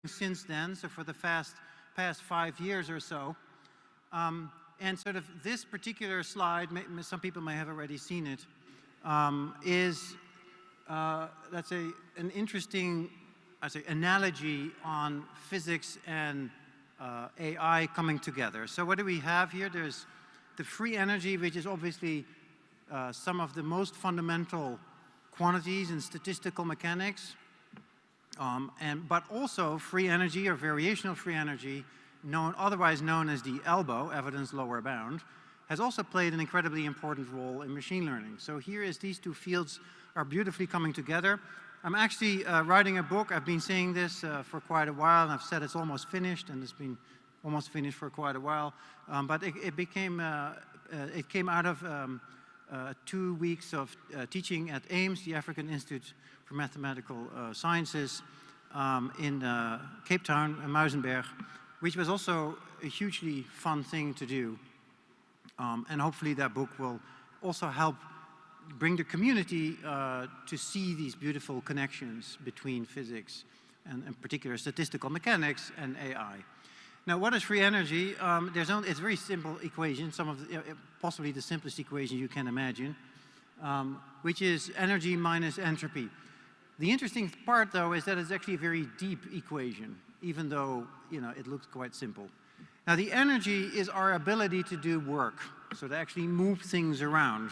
since then, so for the past 5 years or so. And sort of this particular slide, some people may have already seen it, is, let's say, an interesting analogy on physics and AI coming together. So what do we have here? There's the free energy, which is obviously some of the most fundamental quantities in statistical mechanics, but also free energy or variational free energy, otherwise known as the ELBO, evidence lower bound, has also played an incredibly important role in machine learning. So here is these two fields are beautifully coming together. I'm actually writing a book. I've been saying this for quite a while, and I've said it's almost finished, and it's been almost finished for quite a while. But it came out of 2 weeks of teaching at AIMS, the African Institute for Mathematical Sciences, in Cape Town, Muizenberg, which was also a hugely fun thing to do. And hopefully that book will also help bring the community to see these beautiful connections between physics and in particular statistical mechanics and AI. Now, what is free energy? It's a very simple equation, possibly the simplest equation you can imagine, which is energy minus entropy. The interesting part, though, is that it's actually a very deep equation, even though it looks quite simple. Now, the energy is our ability to do work, so to actually move things around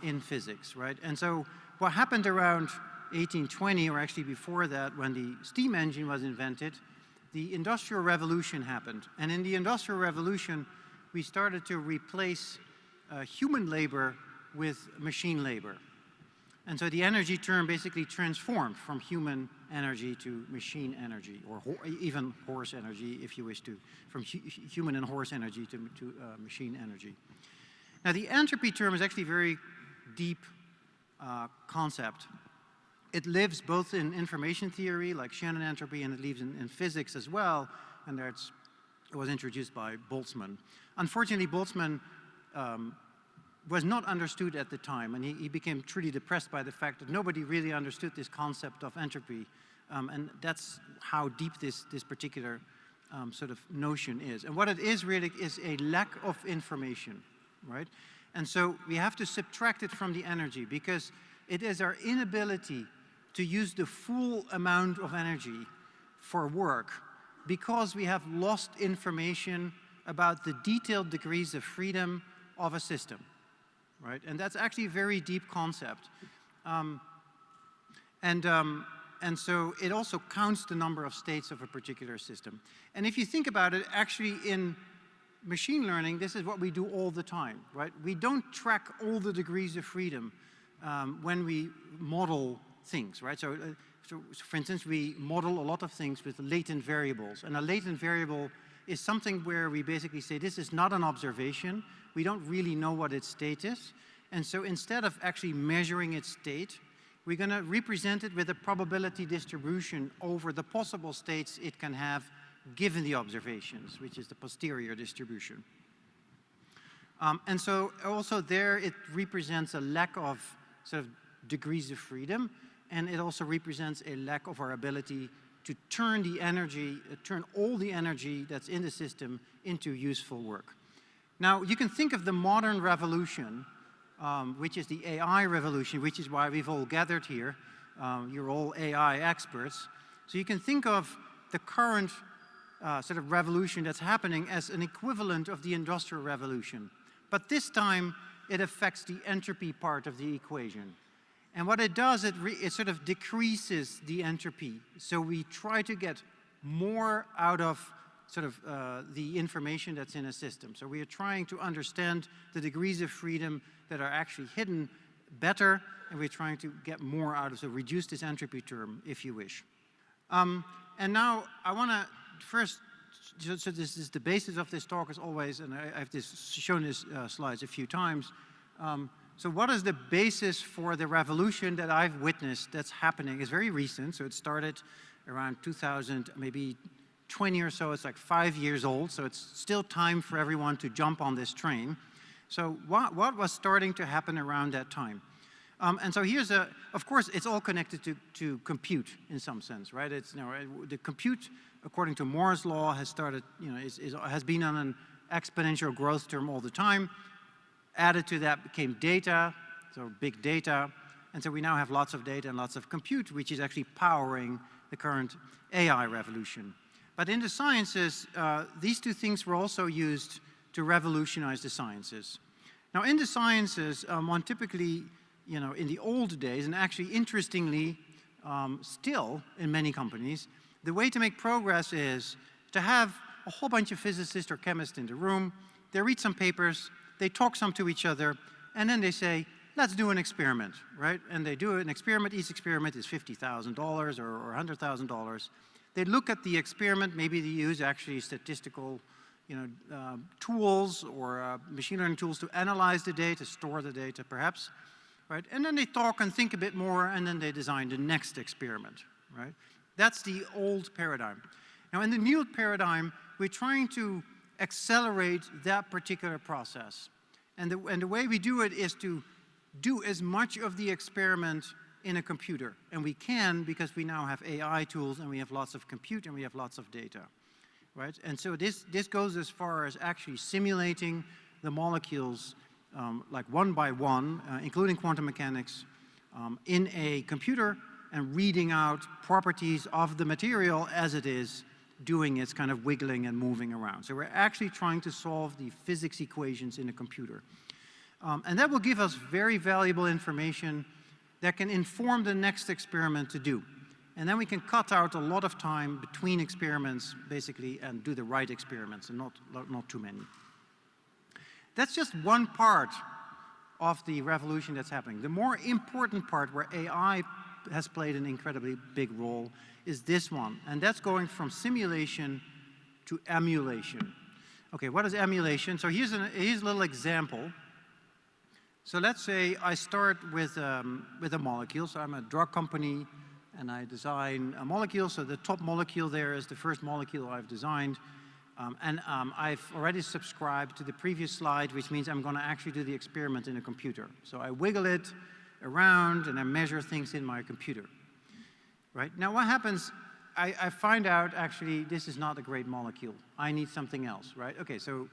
in physics, right? And so what happened around 1820, or actually before that, when the steam engine was invented, the Industrial Revolution happened. And in the Industrial Revolution, we started to replace human labor with machine labor. And so the energy term basically transformed from human energy to machine energy, or even horse energy, if you wish to, from human and horse energy to machine energy. Now, the entropy term is actually a very deep concept. It lives both in information theory, like Shannon entropy, and it lives in physics as well, and it was introduced by Boltzmann. Unfortunately, Boltzmann was not understood at the time, and he became truly depressed by the fact that nobody really understood this concept of entropy, and that's how deep this particular sort of notion is. And what it is really is a lack of information, right? And so we have to subtract it from the energy, because it is our inability to use the full amount of energy for work, because we have lost information about the detailed degrees of freedom of a system, right? And that's actually a very deep concept. And so it also counts the number of states of a particular system. And if you think about it, actually in machine learning, this is what we do all the time, right? We don't track all the degrees of freedom when we model things, right? So for instance, we model a lot of things with latent variables. And a latent variable is something where we basically say, this is not an observation. We don't really know what its state is. And so instead of actually measuring its state, we're going to represent it with a probability distribution over the possible states it can have given the observations, which is the posterior distribution. And so also there it represents a lack of sort of degrees of freedom, and it also represents a lack of our ability to turn the energy, turn all the energy that's in the system into useful work. Now, you can think of the modern revolution, which is the AI revolution, which is why we've all gathered here. You're all AI experts. So you can think of the current sort of revolution that's happening as an equivalent of the Industrial Revolution. But this time, it affects the entropy part of the equation. And what it does, it sort of decreases the entropy. So we try to get more out of sort of the information that's in a system. So we are trying to understand the degrees of freedom that are actually hidden better, and we're trying to get more out of, so reduce this entropy term, if you wish. And now I want to first, so this is the basis of this talk as always, and I've shown this slides a few times. So what is the basis for the revolution that I've witnessed that's happening? It's very recent, so it started around 2000, maybe 20 or so. It's like 5 years old, so it's still time for everyone to jump on this train. So what was starting to happen around that time? And so here's of course, it's all connected to compute in some sense, right? It's, the compute, according to Moore's law, has started, has been on an exponential growth term all the time. Added to that became data, so big data. And so we now have lots of data and lots of compute, which is actually powering the current AI revolution. But in the sciences, these two things were also used to revolutionize the sciences. Now, in the sciences, one typically, in the old days, and actually interestingly, still in many companies, the way to make progress is to have a whole bunch of physicists or chemists in the room. They read some papers, they talk some to each other, and then they say, let's do an experiment, right? And they do an experiment. Each experiment is $50,000 or $100,000. They look at the experiment. Maybe they use actually statistical tools or machine learning tools to analyze the data, store the data perhaps, right? And then they talk and think a bit more, and then they design the next experiment, right? That's the old paradigm. Now, in the new paradigm, we're trying to accelerate that particular process. And the way we do it is to do as much of the experiment in a computer. And we can because we now have AI tools and we have lots of compute and we have lots of data, right? And so this goes as far as actually simulating the molecules like one by one, including quantum mechanics, in a computer and reading out properties of the material as it is doing its kind of wiggling and moving around. So we're actually trying to solve the physics equations in a computer. And that will give us very valuable information that can inform the next experiment to do. And then we can cut out a lot of time between experiments, basically, and do the right experiments, and not too many. That's just one part of the revolution that's happening. The more important part, where AI has played an incredibly big role, is this one. And that's going from simulation to emulation. Okay, what is emulation? So here's a little example. So let's say I start with a molecule. So I'm a drug company, and I design a molecule. So the top molecule there is the first molecule I've designed. I've already subscribed to the previous slide, which means I'm going to actually do the experiment in a computer. So I wiggle it around, and I measure things in my computer. Right? Now what happens, I find out, actually, this is not a great molecule. I need something else, right? Okay, so,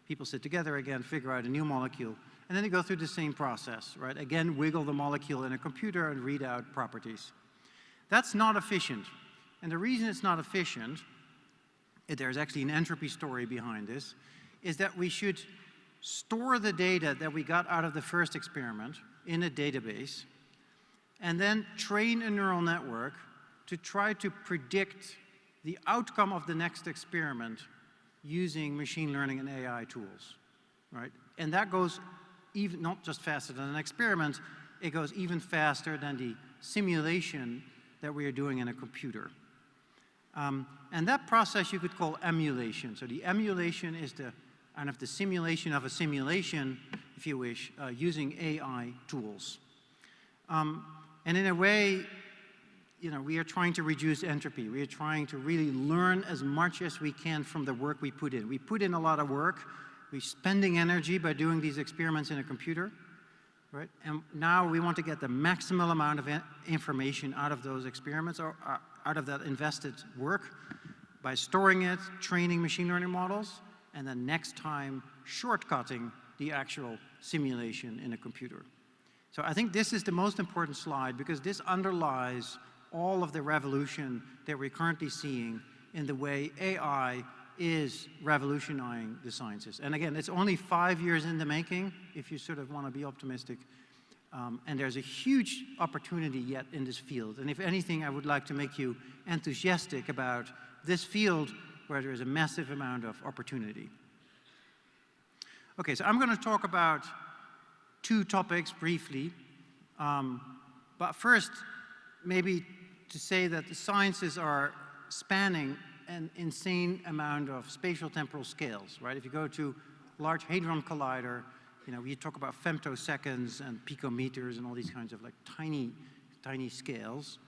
people sit together again, figure out a new molecule, and then they go through the same process, right? Again, wiggle the molecule in a computer and read out properties. That's not efficient. And the reason it's not efficient, there's actually an entropy story behind this, is that we should store the data that we got out of the first experiment in a database, and then train a neural network to try to predict the outcome of the next experiment using machine learning and AI tools, right? And that goes even not just faster than an experiment, it goes even faster than the simulation that we are doing in a computer. And that process you could call emulation. So the emulation is the kind of the simulation of a simulation, if you wish, using AI tools. And in a way, we are trying to reduce entropy. We are trying to really learn as much as we can from the work we put in. We put in a lot of work. We're spending energy by doing these experiments in a computer, right? And now we want to get the maximal amount of information out of those experiments or out of that invested work by storing it, training machine learning models, and then next time shortcutting the actual simulation in a computer. So I think this is the most important slide because this underlies all of the revolution that we're currently seeing in the way AI is revolutionizing the sciences. And again, it's only 5 years in the making, if you sort of want to be optimistic. And there's a huge opportunity yet in this field. And if anything, I would like to make you enthusiastic about this field where there is a massive amount of opportunity. Okay, so I'm going to talk about two topics briefly. But first, maybe to say that the sciences are spanning an insane amount of spatial temporal scales, right? If you go to Large Hadron Collider, we talk about femtoseconds and picometers and all these kinds of like tiny scales.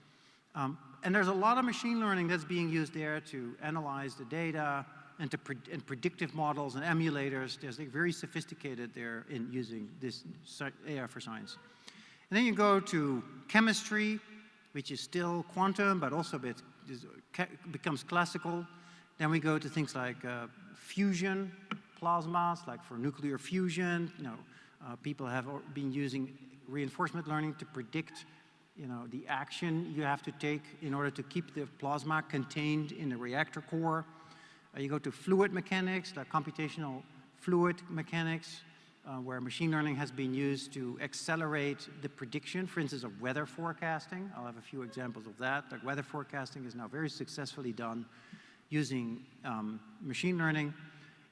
And there's a lot of machine learning that's being used there to analyze the data and predictive models and emulators. There's like very sophisticated there in using this AI for science. And then you go to chemistry, which is still quantum, but also becomes classical. Then we go to things like fusion, plasmas, like for nuclear fusion. People have been using reinforcement learning to predict, the action you have to take in order to keep the plasma contained in the reactor core. You go to fluid mechanics, like computational fluid mechanics, where machine learning has been used to accelerate the prediction, for instance, of weather forecasting. I'll have a few examples of that. Like weather forecasting is now very successfully done using machine learning.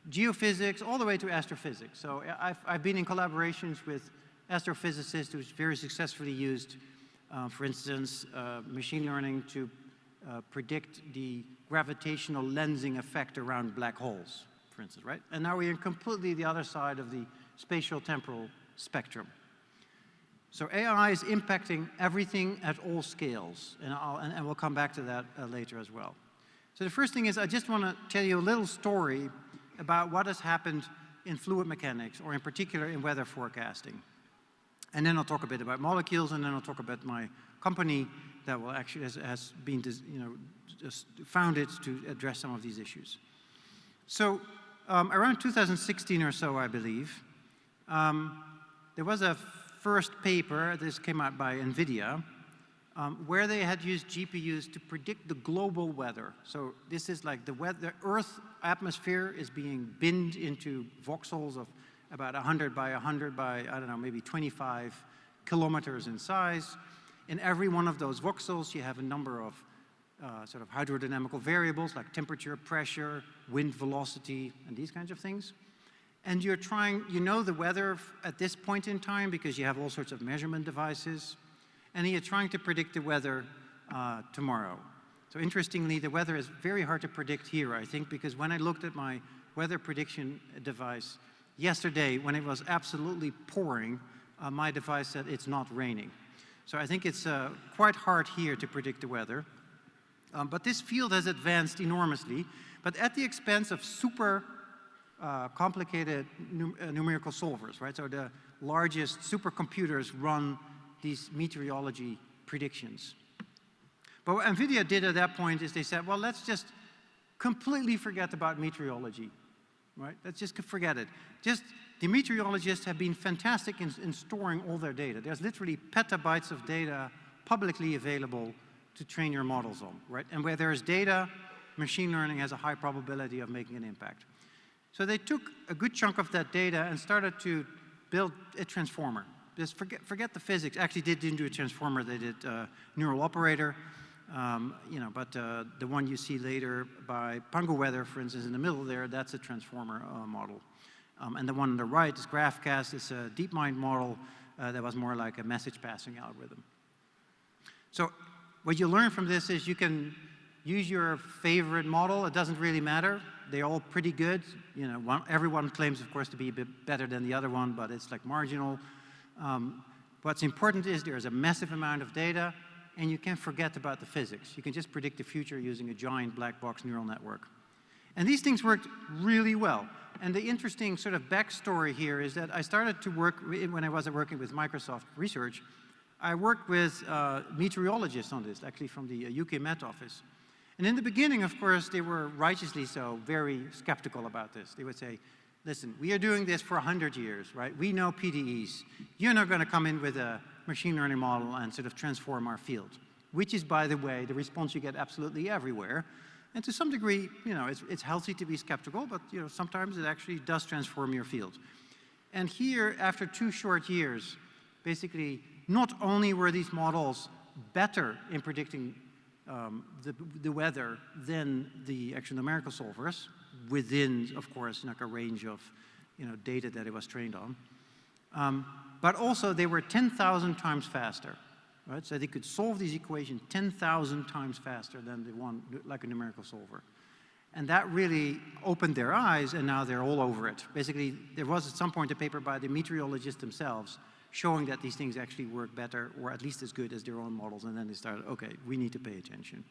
Geophysics, all the way to astrophysics. So I've been in collaborations with astrophysicists who's very successfully used, for instance, machine learning to predict the gravitational lensing effect around black holes, for instance, right? And now we're in completely the other side of the spatial temporal spectrum. So AI is impacting everything at all scales, and we'll come back to that later as well. So the first thing is I just want to tell you a little story about what has happened in fluid mechanics, or in particular in weather forecasting. And then I'll talk a bit about molecules, and then I'll talk about my company that will actually has been just founded to address some of these issues. So around 2016 or so, I believe, there was a first paper, this came out by NVIDIA, where they had used GPUs to predict the global weather. So this is like the Earth atmosphere is being binned into voxels of about 100 by 100 by, I don't know, maybe 25 kilometers in size. In every one of those voxels, you have a number of sort of hydrodynamical variables like temperature, pressure, wind velocity, and these kinds of things. And you're trying, the weather at this point in time because you have all sorts of measurement devices, and you're trying to predict the weather tomorrow. So interestingly, the weather is very hard to predict here, I think, because when I looked at my weather prediction device yesterday, when it was absolutely pouring, my device said it's not raining. So I think it's quite hard here to predict the weather. But this field has advanced enormously, but at the expense of super complicated numerical solvers, right? So the largest supercomputers run these meteorology predictions. But what NVIDIA did at that point is they said, well, let's just completely forget about meteorology, right? Let's just forget it. The meteorologists have been fantastic in storing all their data. There's literally petabytes of data publicly available to train your models on, right? And where there's data, machine learning has a high probability of making an impact. So they took a good chunk of that data and started to build a transformer. Just forget the physics. Actually, they didn't do a transformer. They did a neural operator. But the one you see later by Pango Weather, for instance, in the middle there, that's a transformer model. And the one on the right is GraphCast. It's a DeepMind model that was more like a message passing algorithm. So what you learn from this is you can use your favorite model. It doesn't really matter. They're all pretty good. Everyone claims, of course, to be a bit better than the other one, but it's like marginal. What's important is there's a massive amount of data, and you can forget about the physics. You can just predict the future using a giant black box neural network. And these things worked really well. And the interesting sort of backstory here is that I started to work, when I was working with Microsoft Research, I worked with meteorologists on this, actually from the UK Met Office. And in the beginning, of course, they were righteously so very skeptical about this. They would say, listen, we are doing this for 100 years, right? We know PDEs. You're not going to come in with a machine learning model and sort of transform our field, which is, by the way, the response you get absolutely everywhere. And to some degree, it's healthy to be skeptical, but sometimes it actually does transform your field. And here, after 2 short years, basically, not only were these models better in predicting the weather than the actual numerical solvers, within, of course, like a range of data that it was trained on, but also they were 10,000 times faster. Right? So they could solve these equations 10,000 times faster than the one like a numerical solver. And that really opened their eyes, and now they're all over it. Basically, there was at some point a paper by the meteorologists themselves showing that these things actually work better, or at least as good as their own models, and then they started, okay, we need to pay attention.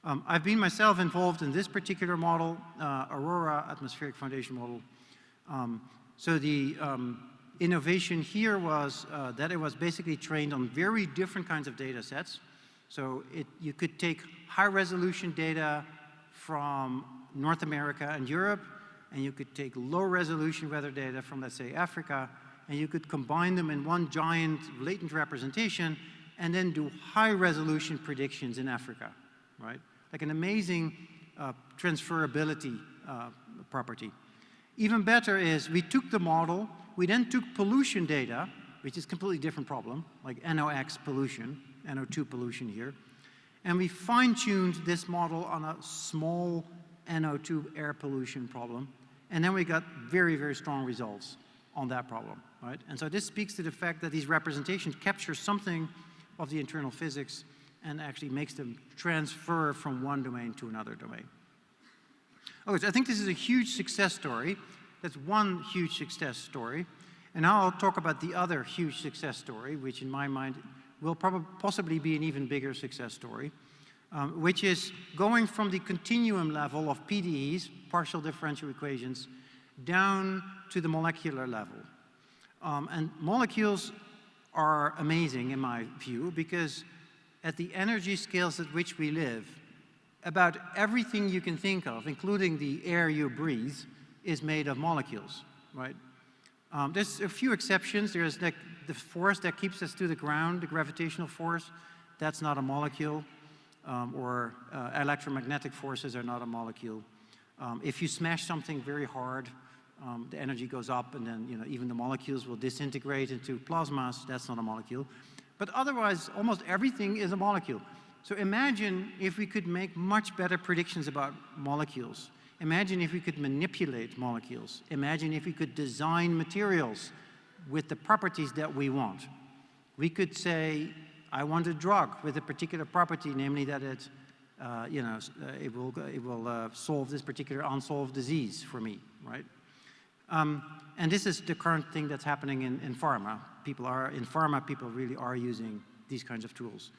I've been myself involved in this particular model, Aurora atmospheric foundation model. So the innovation here was that it was basically trained on very different kinds of data sets. So you could take high-resolution data from North America and Europe, and you could take low-resolution weather data from, let's say, Africa, and you could combine them in one giant latent representation and then do high-resolution predictions in Africa, right? Like an amazing transferability property. Even better is we took the model, we then took pollution data, which is a completely different problem, like NOx pollution, NO2 pollution here, and we fine-tuned this model on a small NO2 air pollution problem, and then we got very, very strong results on that problem, right? And so this speaks to the fact that these representations capture something of the internal physics and actually makes them transfer from one domain to another domain. Okay, so I think this is a huge success story. That's one huge success story. And now I'll talk about the other huge success story, which in my mind will possibly be an even bigger success story, which is going from the continuum level of PDEs, partial differential equations, down to the molecular level. And molecules are amazing in my view because at the energy scales at which we live, about everything you can think of, including the air you breathe, is made of molecules, right? There's a few exceptions. There's like the force that keeps us to the ground, the gravitational force. That's not a molecule. Or electromagnetic forces are not a molecule. If you smash something very hard, the energy goes up, and then even the molecules will disintegrate into plasmas. That's not a molecule. But otherwise, almost everything is a molecule. So imagine if we could make much better predictions about molecules. Imagine if we could manipulate molecules. Imagine if we could design materials with the properties that we want. We could say, I want a drug with a particular property, namely that it will solve this particular unsolved disease for me, right? And this is the current thing that's happening in pharma. People really are using these kinds of tools.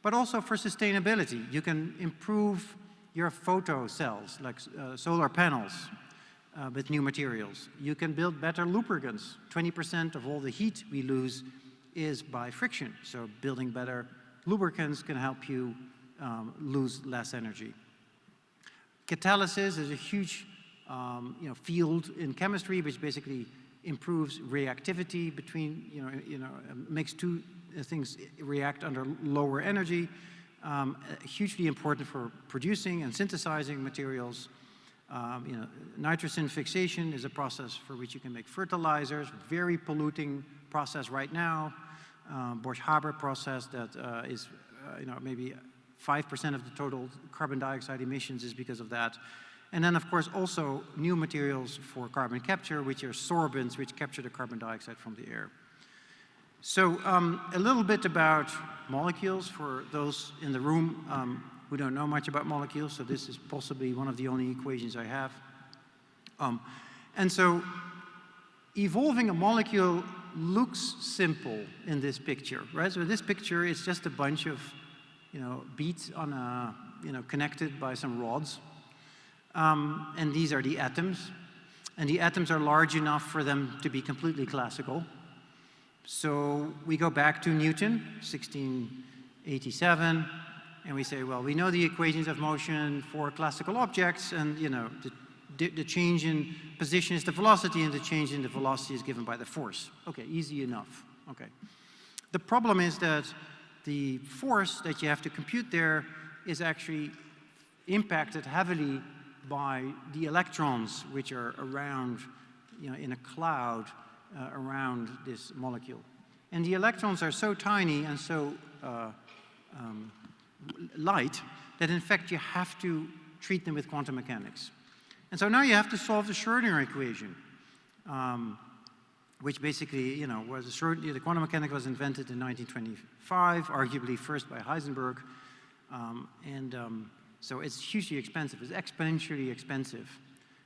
But also for sustainability, you can improve your photo cells, like solar panels, with new materials. You can build better lubricants. 20% of all the heat we lose is by friction. So building better lubricants can help you lose less energy. Catalysis is a huge field in chemistry, which basically improves reactivity between, makes two things react under lower energy. Hugely important for producing and synthesizing materials. Nitrogen fixation is a process for which you can make fertilizers, very polluting process right now. Bosch-Haber process that is, maybe 5% of the total carbon dioxide emissions is because of that. And then, of course, also new materials for carbon capture, which are sorbents, which capture the carbon dioxide from the air. So a little bit about molecules for those in the room who don't know much about molecules. So this is possibly one of the only equations I have. And so evolving a molecule looks simple in this picture, right? So this picture is just a bunch of, beads on a, connected by some rods. And these are the atoms. And the atoms are large enough for them to be completely classical. So we go back to Newton, 1687, and we say, well, we know the equations of motion for classical objects, and the change in position is the velocity, and the change in the velocity is given by the force. Okay, easy enough. Okay. The problem is that the force that you have to compute there is actually impacted heavily by the electrons which are around, in a cloud around this molecule. And the electrons are so tiny and so light that in fact you have to treat them with quantum mechanics. And so now you have to solve the Schrödinger equation, which basically, the quantum mechanics was invented in 1925, arguably first by Heisenberg. So it's hugely expensive. It's exponentially expensive.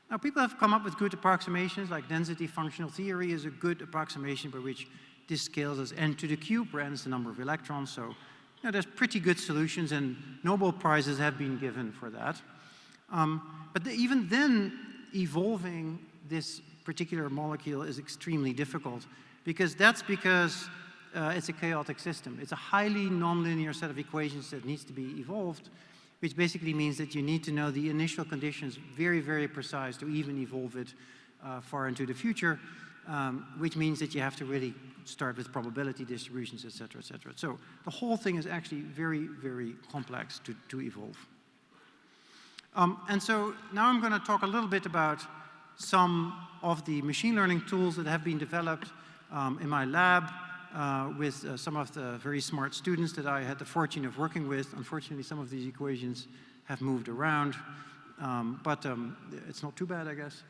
Now, people have come up with good approximations, like density functional theory is a good approximation by which this scales as n to the cube, where n is the number of electrons. So, there's pretty good solutions, and Nobel Prizes have been given for that. But even then, evolving this particular molecule is extremely difficult. because it's a chaotic system. It's a highly nonlinear set of equations that needs to be evolved, which basically means that you need to know the initial conditions very, very precise to even evolve it far into the future, which means that you have to really start with probability distributions, et cetera, et cetera. So the whole thing is actually very, very complex to evolve. And so now I'm going to talk a little bit about some of the machine learning tools that have been developed in my lab with some of the very smart students that I had the fortune of working with. Unfortunately, some of these equations have moved around, but it's not too bad, I guess.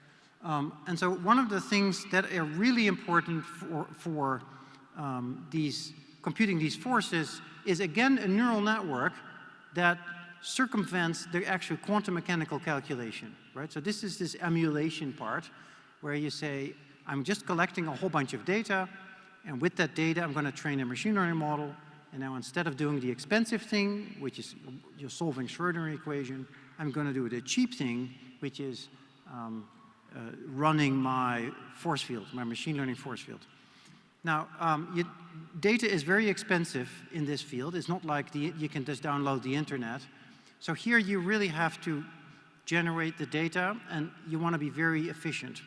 And so one of the things that are really important for computing these forces is, again, a neural network that circumvents the actual quantum mechanical calculation, right? So this is this emulation part where you say, I'm just collecting a whole bunch of data, and with that data, I'm going to train a machine learning model. And now instead of doing the expensive thing, which is you're solving Schrödinger equation, I'm going to do the cheap thing, which is running my force field, my machine learning force field. Now, data is very expensive in this field. It's not like you can just download the internet. So here you really have to generate the data, and you want to be very efficient.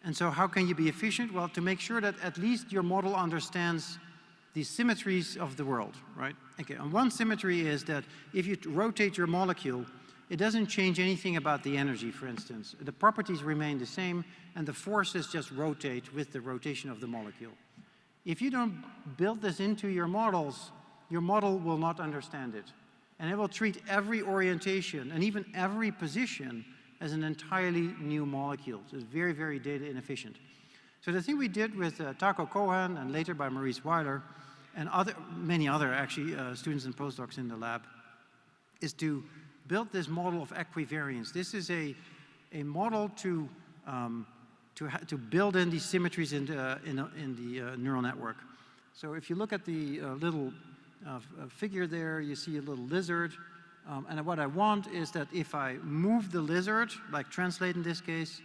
And so how can you be efficient? Well, to make sure that at least your model understands the symmetries of the world, right? Okay, and one symmetry is that if you rotate your molecule, it doesn't change anything about the energy, for instance. The properties remain the same, and the forces just rotate with the rotation of the molecule. If you don't build this into your models, your model will not understand it. And it will treat every orientation and even every position as an entirely new molecule. So it's very, very data inefficient. So the thing we did with Taco Cohen and later by Maurice Weiler and many other actually students and postdocs in the lab is to build this model of equivariance. This is a model to build in these symmetries in the neural network. So if you look at the little figure there, you see a little lizard. And what I want is that if I move the lizard, like translate in this case,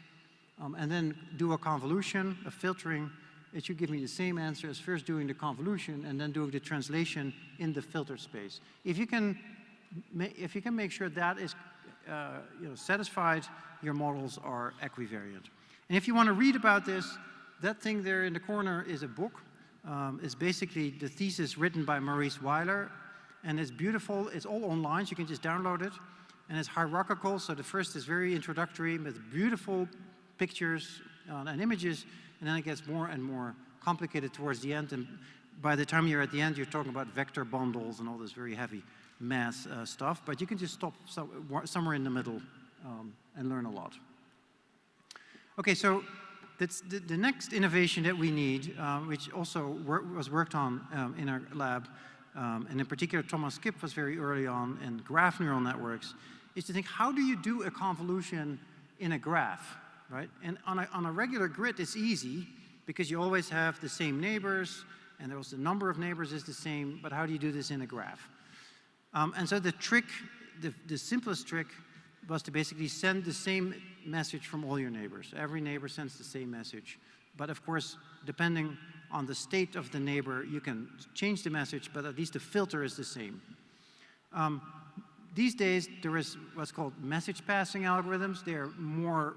and then do a convolution, a filtering, it should give me the same answer as first doing the convolution and then doing the translation in the filter space. If you can make sure that is satisfied, your models are equivariant. And if you want to read about this, that thing there in the corner is a book. It's basically the thesis written by Maurice Weiler. And it's beautiful. It's all online, so you can just download it. And it's hierarchical, so the first is very introductory with beautiful pictures and images, and then it gets more and more complicated towards the end. And by the time you're at the end, you're talking about vector bundles and all this very heavy math stuff. But you can just stop somewhere in the middle and learn a lot. Okay, so that's the next innovation that we need, which also was worked on in our lab, and in particular, Thomas Kipp was very early on in graph neural networks, is to think, how do you do a convolution in a graph, right? And on a regular grid, it's easy, because you always have the same neighbors, and also the number of neighbors is the same, but how do you do this in a graph? And so the trick, the simplest trick, was to basically send the same message from all your neighbors. Every neighbor sends the same message. But of course, depending on the state of the neighbor, you can change the message, but at least the filter is the same. These days, there is what's called message passing algorithms. They're more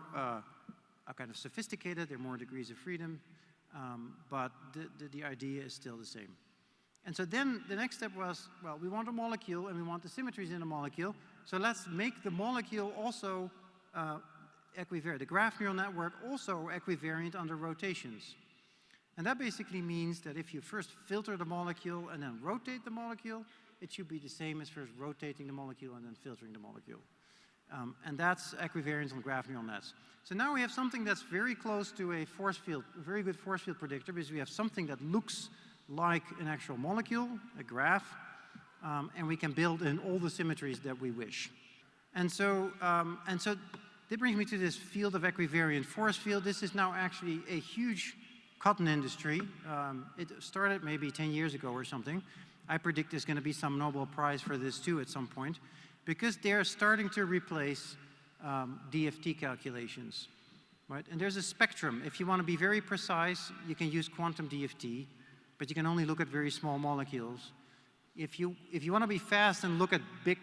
kind of sophisticated. They're more degrees of freedom, but the idea is still the same. And so then the next step was, well, we want a molecule and we want the symmetries in a molecule. So let's make the molecule also equivariant, the graph neural network also equivariant under rotations. And that basically means that if you first filter the molecule and then rotate the molecule, it should be the same as first rotating the molecule and then filtering the molecule. And that's equivariance on graph neural nets. So now we have something that's very close to a force field, a very good force field predictor, because we have something that looks like an actual molecule, a graph, and we can build in all the symmetries that we wish. And so that brings me to this field of equivariant force field. This is now actually a huge cotton industry. It started maybe 10 years ago or something. I predict there's going to be some Nobel Prize for this too at some point, because they're starting to replace DFT calculations. right? And there's a spectrum. If you want to be very precise, you can use quantum DFT, but you can only look at very small molecules. If you want to be fast and look at big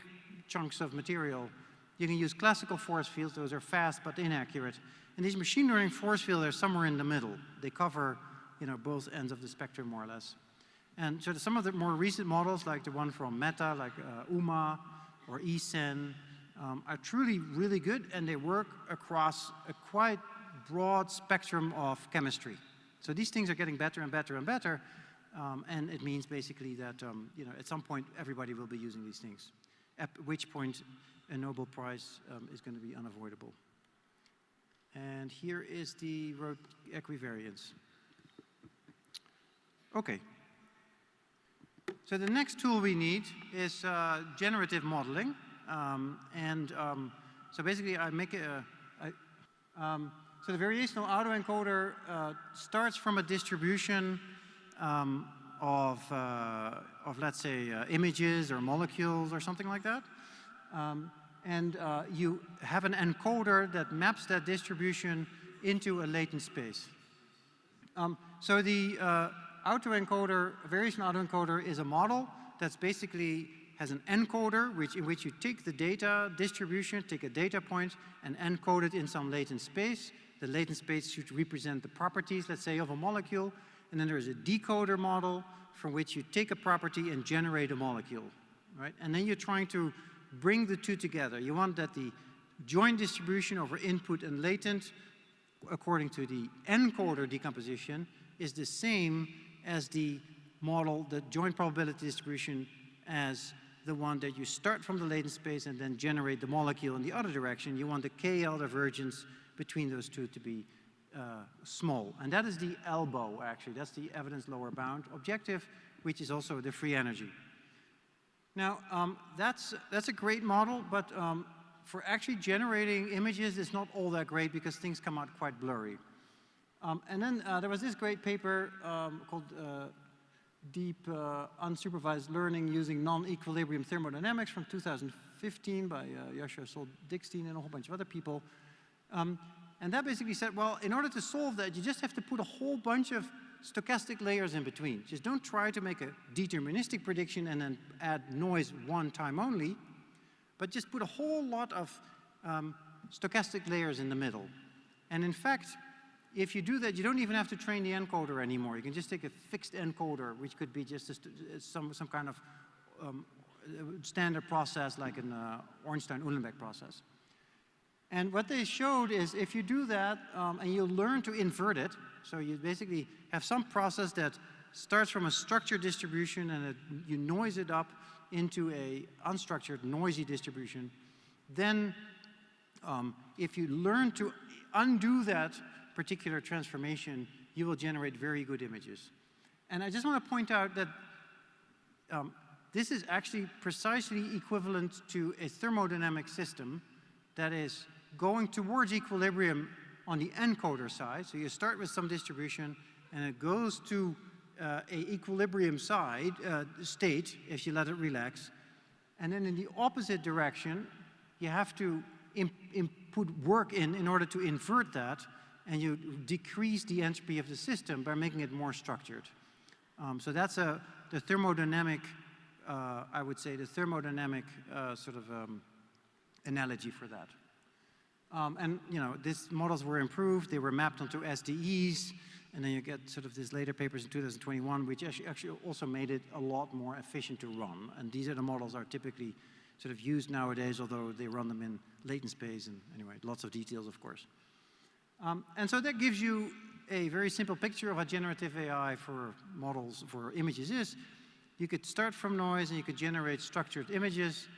chunks of material, you can use classical force fields. Those are fast but inaccurate. And these machine learning force fields are somewhere in the middle. They cover, both ends of the spectrum more or less. And so some of the more recent models, like the one from Meta, like UMA or eSen, are truly really good, and they work across a quite broad spectrum of chemistry. So these things are getting better and better and better, and it means basically that at some point everybody will be using these things, at which point a Nobel Prize is going to be unavoidable. And here is the equivariance. Okay. So the next tool we need is generative modeling. So basically I make so the variational autoencoder starts from a distribution of let's say, images or molecules or something like that. You have an encoder that maps that distribution into a latent space. So the variational autoencoder is a model that's basically has an encoder in which you take the data distribution, take a data point, and encode it in some latent space. The latent space should represent the properties, let's say, of a molecule. And then there's a decoder model from which you take a property and generate a molecule, right? And then you're trying to bring the two together. You want that the joint distribution over input and latent, according to the encoder decomposition, is the same as the model, the joint probability distribution, as the one that you start from the latent space and then generate the molecule in the other direction. You want the KL divergence between those two to be small. And that is the elbow, actually. That's the evidence lower bound objective, which is also the free energy. Now, that's a great model, but for actually generating images, it's not all that great because things come out quite blurry. And then there was this great paper called Deep Unsupervised Learning Using Non-Equilibrium Thermodynamics from 2015 by Yasha Sol-Dickstein and a whole bunch of other people. And that basically said, well, in order to solve that, you just have to put a whole bunch of stochastic layers in between. Just don't try to make a deterministic prediction and then add noise one time only, but just put a whole lot of stochastic layers in the middle. And in fact, if you do that, you don't even have to train the encoder anymore. You can just take a fixed encoder, which could be just some kind of standard process like an Ornstein-Uhlenbeck process. And what they showed is if you do that and you learn to invert it, so you basically have some process that starts from a structured distribution and you noise it up into a unstructured, noisy distribution, then if you learn to undo that particular transformation, you will generate very good images. And I just want to point out that this is actually precisely equivalent to a thermodynamic system that is going towards equilibrium on the encoder side. So you start with some distribution and it goes to a equilibrium state if you let it relax. And then in the opposite direction, you have to put work in order to invert that, and you decrease the entropy of the system by making it more structured. So that's the thermodynamic, I would say, the thermodynamic analogy for that. And these models were improved. They were mapped onto SDEs, and then you get sort of these later papers in 2021, which actually also made it a lot more efficient to run. And these are the models are typically sort of used nowadays, although they run them in latent space, and anyway, lots of details, of course. And so that gives you a very simple picture of what generative AI for models, for images is. You could start from noise and you could generate structured images.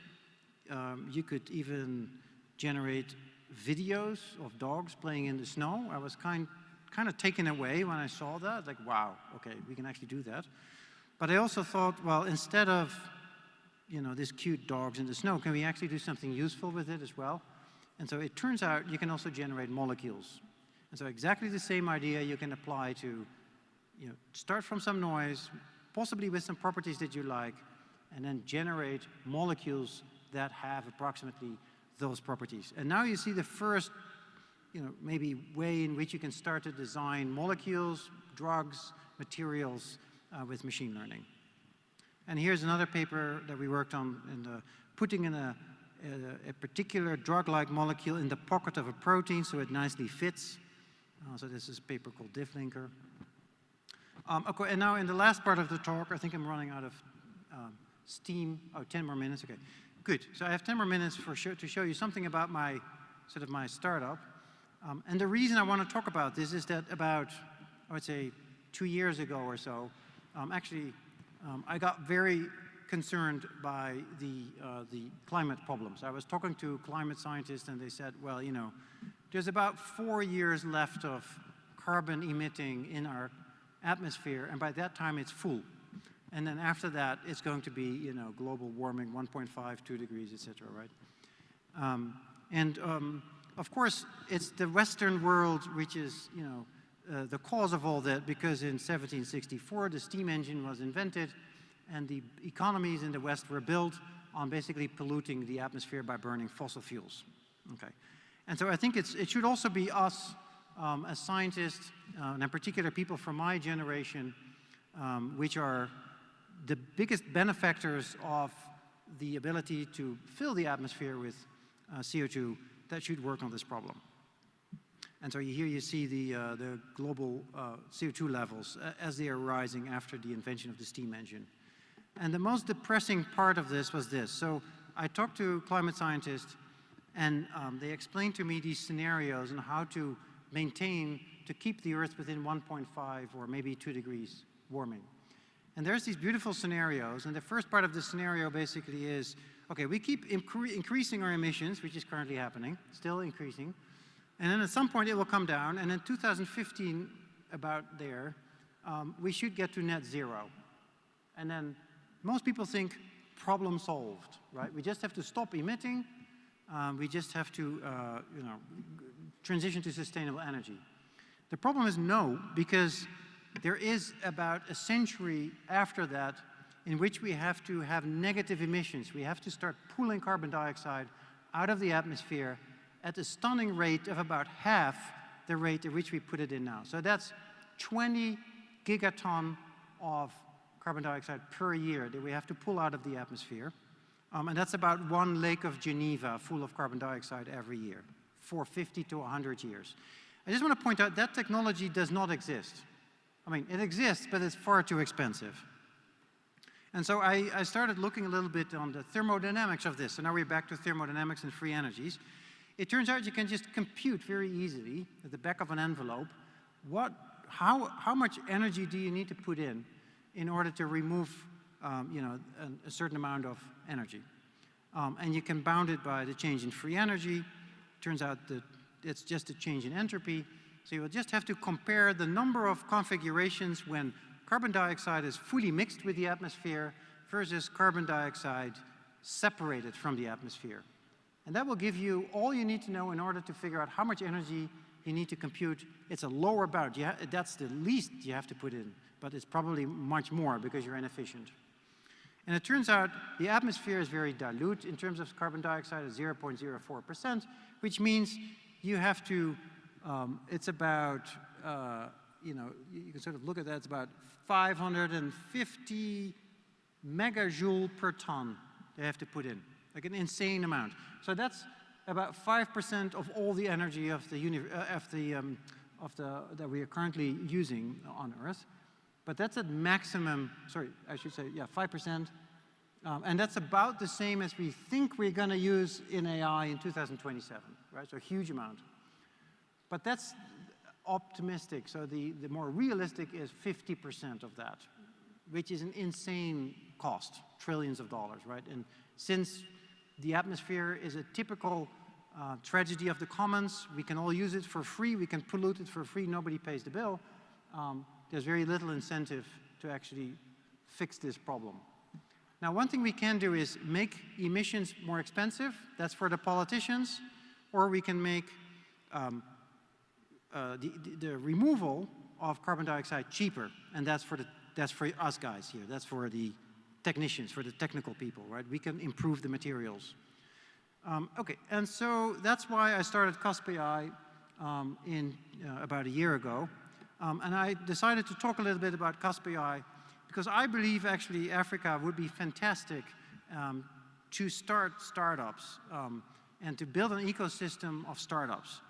You could even generate videos of dogs playing in the snow. I was kind of taken away when I saw that, like, wow, okay, we can actually do that. But I also thought, well, instead of, these cute dogs in the snow, can we actually do something useful with it as well? And so it turns out you can also generate molecules. And so exactly the same idea you can apply to, start from some noise, possibly with some properties that you like, and then generate molecules that have approximately those properties. And now you see the first maybe way in which you can start to design molecules, drugs, materials with machine learning. And here's another paper that we worked on in putting in a particular drug-like molecule in the pocket of a protein so it nicely fits. So this is a paper called DiffLinker. Okay, and now in the last part of the talk, I think I'm running out of steam. Oh, 10 more minutes, okay. Good, so I have 10 more minutes to show you something about my startup. And the reason I want to talk about this is that about, I would say, 2 years ago or so, I got very concerned by the climate problems. I was talking to climate scientists and they said, well, there's about 4 years left of carbon emitting in our atmosphere, and by that time it's full. And then after that, it's going to be, global warming, 1.5, 2 degrees, et cetera, right? Of course, it's the Western world which is, the cause of all that, because in 1764, the steam engine was invented, and the economies in the West were built on basically polluting the atmosphere by burning fossil fuels. Okay, and so I think it should also be us as scientists, and in particular people from my generation, which are the biggest benefactors of the ability to fill the atmosphere with CO2, that should work on this problem. And so here you see the global CO2 levels as they are rising after the invention of the steam engine. And the most depressing part of this was this. So I talked to climate scientists, and they explained to me these scenarios and how to keep the Earth within 1.5 or maybe 2 degrees warming. And there's these beautiful scenarios, and the first part of the scenario basically is, okay, we keep increasing our emissions, which is currently happening, still increasing, and then at some point it will come down, and in 2015, about there, we should get to net zero. And then most people think problem solved, right? We just have to stop emitting, we just have to, transition to sustainable energy. The problem is no, because there is about a century after that in which we have to have negative emissions. We have to start pulling carbon dioxide out of the atmosphere at a stunning rate of about half the rate at which we put it in now. So that's 20 gigaton of carbon dioxide per year that we have to pull out of the atmosphere. And that's about 1 Lake of Geneva full of carbon dioxide every year for 50 to 100 years. I just want to point out that technology does not exist. I mean, it exists, but it's far too expensive. And so I started looking a little bit on the thermodynamics of this. So now we're back to thermodynamics and free energies. It turns out you can just compute very easily at the back of an envelope how much energy do you need to put in order to remove a certain amount of energy. And you can bound it by the change in free energy. Turns out that it's just a change in entropy. So you'll just have to compare the number of configurations when carbon dioxide is fully mixed with the atmosphere versus carbon dioxide separated from the atmosphere. And that will give you all you need to know in order to figure out how much energy you need to compute. It's a lower bound. That's the least you have to put in, but it's probably much more because you're inefficient. And it turns out the atmosphere is very dilute in terms of carbon dioxide at 0.04%, which means you have to, it's about, you can sort of look at that, it's about 550 megajoule per ton they have to put in, like an insane amount. So that's about 5% of all the energy of that we are currently using on Earth. But that's at maximum, sorry, I should say, yeah, 5%. And that's about the same as we think we're going to use in AI in 2027, right? So a huge amount. But that's optimistic. So the more realistic is 50% of that, which is an insane cost, trillions of dollars, right? And since the atmosphere is a typical tragedy of the commons, we can all use it for free, we can pollute it for free, nobody pays the bill. There's very little incentive to actually fix this problem. Now, one thing we can do is make emissions more expensive. That's for the politicians. Or we can make the removal of carbon dioxide cheaper. And that's for us guys here. That's for the technicians, for the technical people, right? We can improve the materials. Okay, and so that's why I started cusp.ai. about a year ago. And I decided to talk a little bit about cusp.ai because I believe actually Africa would be fantastic to start startups and to build an ecosystem of startups.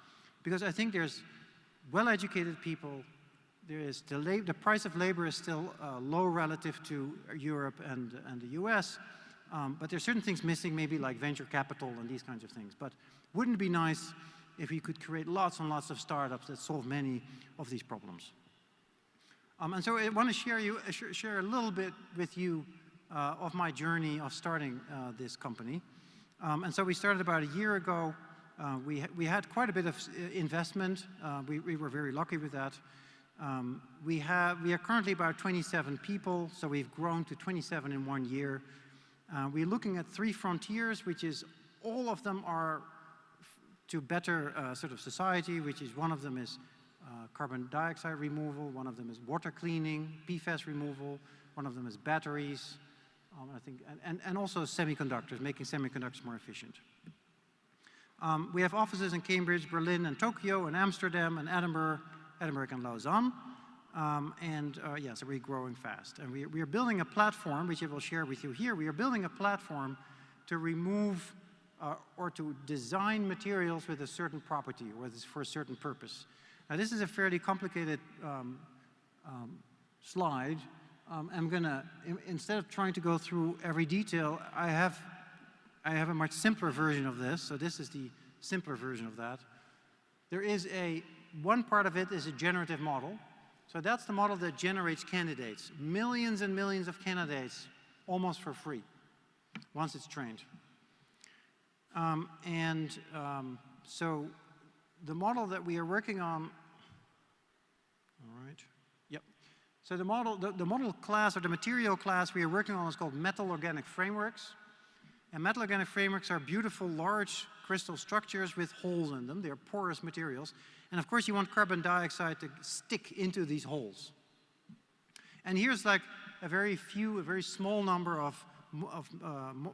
Because I think there's well-educated people, the price of labor is still low relative to Europe and the US, but there's certain things missing, maybe like venture capital and these kinds of things. But wouldn't it be nice if we could create lots and lots of startups that solve many of these problems? And so I want to share a little bit with you of my journey of starting this company. And so we started about a year ago. We had quite a bit of investment. We were very lucky with that. We are currently about 27 people, so we've grown to 27 in 1 year. We're looking at 3 frontiers, which is all of them are to better sort of society, which is one of them is carbon dioxide removal, one of them is water cleaning, PFAS removal, one of them is batteries, I think, and also semiconductors, making semiconductors more efficient. We have offices in Cambridge, Berlin, and Tokyo, and Amsterdam, and Edinburgh, and Lausanne. Yeah, so we're growing fast. And we are building a platform, which I will share with you here. We are building a platform to remove or to design materials with a certain property or for a certain purpose. Now, this is a fairly complicated slide. I'm going to, instead of trying to go through every detail, I have a much simpler version of this. So this is the simpler version of that. There is one part of it is a generative model. So that's the model that generates candidates, millions and millions of candidates, almost for free, once it's trained. So the model that we are working on, all right, yep. So the model class or the material class we are working on is called metal organic frameworks. And metal organic frameworks are beautiful, large crystal structures with holes in them. They're porous materials. And of course, you want carbon dioxide to stick into these holes. And here's like a very small number of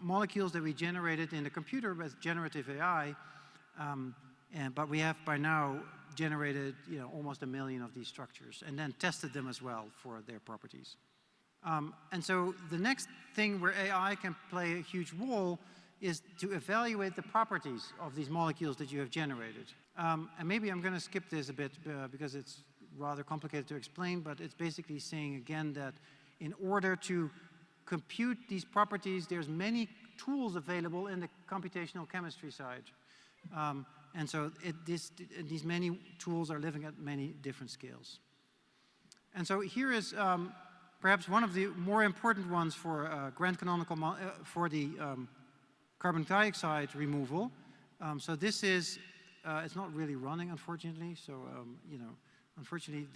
molecules that we generated in the computer with generative AI. But we have by now generated almost 1 million of these structures and then tested them as well for their properties. And so the next thing where AI can play a huge role is to evaluate the properties of these molecules that you have generated. And maybe I'm going to skip this a bit because it's rather complicated to explain, but it's basically saying again that in order to compute these properties, there's many tools available in the computational chemistry side. And so these many tools are living at many different scales. And so here is perhaps one of the more important ones for grand canonical for the carbon dioxide removal. So this is, it's not really running, unfortunately. So, unfortunately,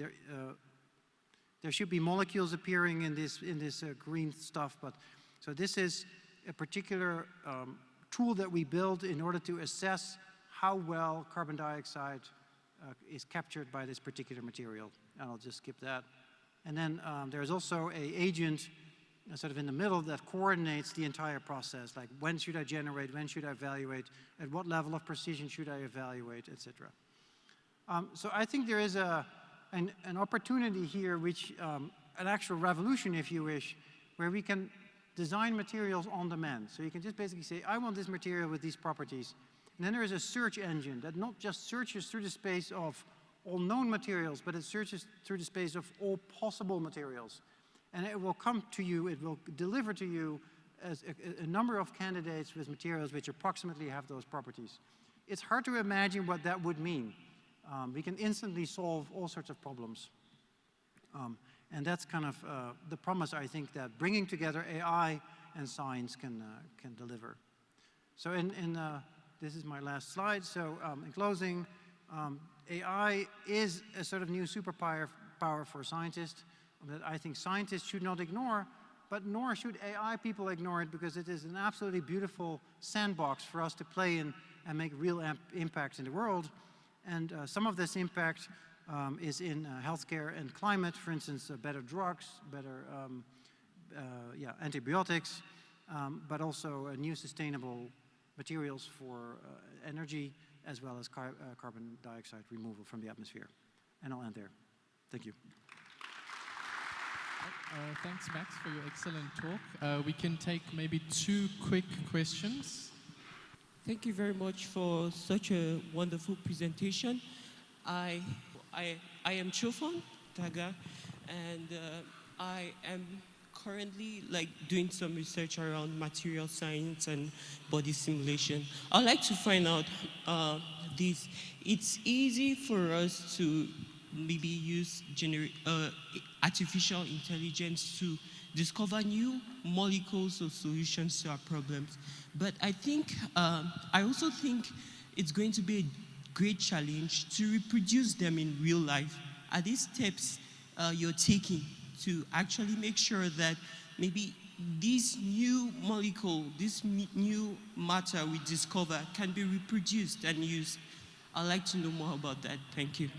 there should be molecules appearing in this green stuff. But so this is a particular tool that we build in order to assess how well carbon dioxide is captured by this particular material. And I'll just skip that. And then there's also an agent sort of in the middle that coordinates the entire process, like when should I generate, when should I evaluate, at what level of precision should I evaluate, etc. So I think there is an opportunity here, which an actual revolution, if you wish, where we can design materials on demand. So you can just basically say, I want this material with these properties. And then there is a search engine that not just searches through the space of all known materials, but it searches through the space of all possible materials. And it will come to you, it will deliver to you as a number of candidates with materials which approximately have those properties. It's hard to imagine what that would mean. We can instantly solve all sorts of problems. And that's kind of the promise, I think, that bringing together AI and science can deliver. So this is my last slide. So in closing, AI is a sort of new superpower for scientists that I think scientists should not ignore, but nor should AI people ignore it, because it is an absolutely beautiful sandbox for us to play in and make real impacts in the world. And some of this impact is in healthcare and climate, for instance, better drugs, better antibiotics, but also new sustainable materials for energy, as well as carbon dioxide removal from the atmosphere. And I'll end there. Thank you. Thanks, Max, for your excellent talk. We can take maybe 2 quick questions. Thank you very much for such a wonderful presentation. I am Chofon Taga, and I am currently doing some research around material science and body simulation. I'd like to find out this. It's easy for us to maybe use artificial intelligence to discover new molecules or solutions to our problems. But I also think it's going to be a great challenge to reproduce them in real life. Are these steps you're taking to actually make sure that maybe this new molecule, this new matter we discover can be reproduced and used? I'd like to know more about that. Thank you.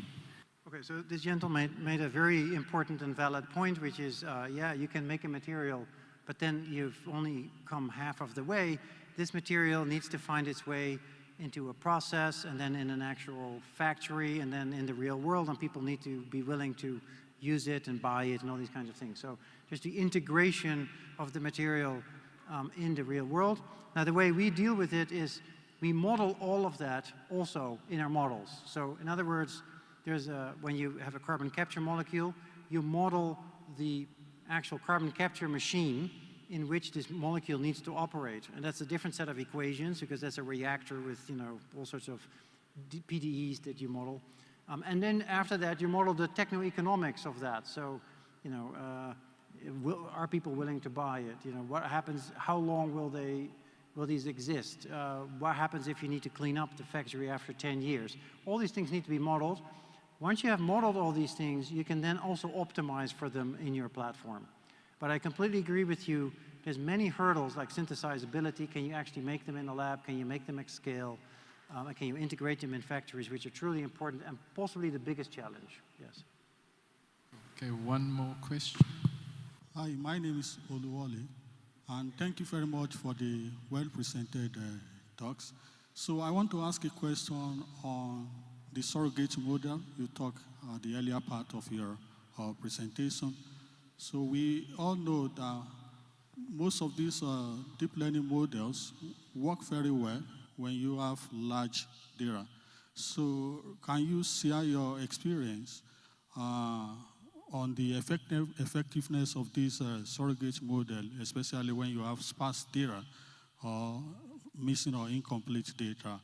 Okay, so this gentleman made a very important and valid point, which is, yeah, you can make a material, but then you've only come half of the way. This material needs to find its way into a process, and then in an actual factory, and then in the real world, and people need to be willing to use it and buy it and all these kinds of things. So just the integration of the material in the real world. Now, the way we deal with it is we model all of that also in our models. So in other words, when you have a carbon capture molecule, you model the actual carbon capture machine in which this molecule needs to operate. And that's a different set of equations, because that's a reactor with, all sorts of PDEs that you model. And then after that, you model the techno-economics of that. So, are people willing to buy it? What happens, how long will these exist? What happens if you need to clean up the factory after 10 years? All these things need to be modeled. Once you have modeled all these things, you can then also optimize for them in your platform. But I completely agree with you. There's many hurdles, like synthesizability. Can you actually make them in the lab? Can you make them at scale? Can you integrate them in factories, which are truly important and possibly the biggest challenge? Yes. Okay, one more question. Hi, my name is Oluwole, and thank you very much for the well-presented talks. So I want to ask a question on the surrogate model. You talked at the earlier part of your presentation. So we all know that most of these deep learning models work very well when you have large data. So can you share your experience on the effectiveness of this surrogate model, especially when you have sparse data or missing or incomplete data?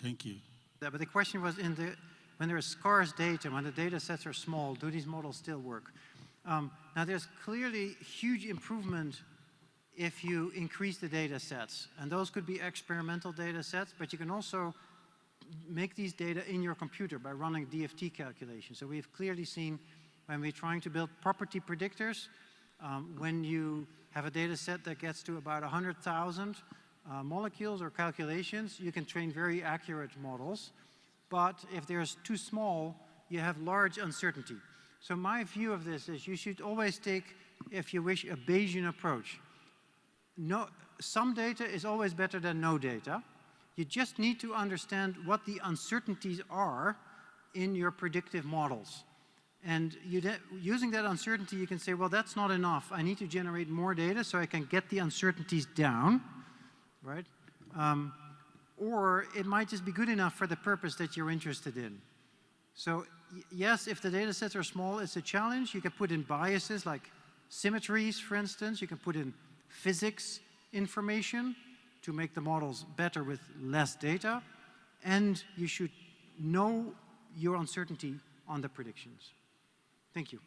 Thank you. Yeah, but the question was, when there is scarce data, when the data sets are small, do these models still work? Now, there's clearly huge improvement if you increase the data sets. And those could be experimental data sets, but you can also make these data in your computer by running DFT calculations. So we've clearly seen when we're trying to build property predictors, when you have a data set that gets to about 100,000 molecules or calculations, you can train very accurate models. But if there's too small, you have large uncertainty. So my view of this is you should always take, if you wish, a Bayesian approach. Some data is always better than no data. You just need to understand what the uncertainties are in your predictive models. And using that uncertainty, you can say, well, that's not enough. I need to generate more data so I can get the uncertainties down, right? Or it might just be good enough for the purpose that you're interested in. So yes, if the data sets are small, it's a challenge. You can put in biases like symmetries, for instance. You can put in physics information to make the models better with less data. And you should know your uncertainty on the predictions. Thank you.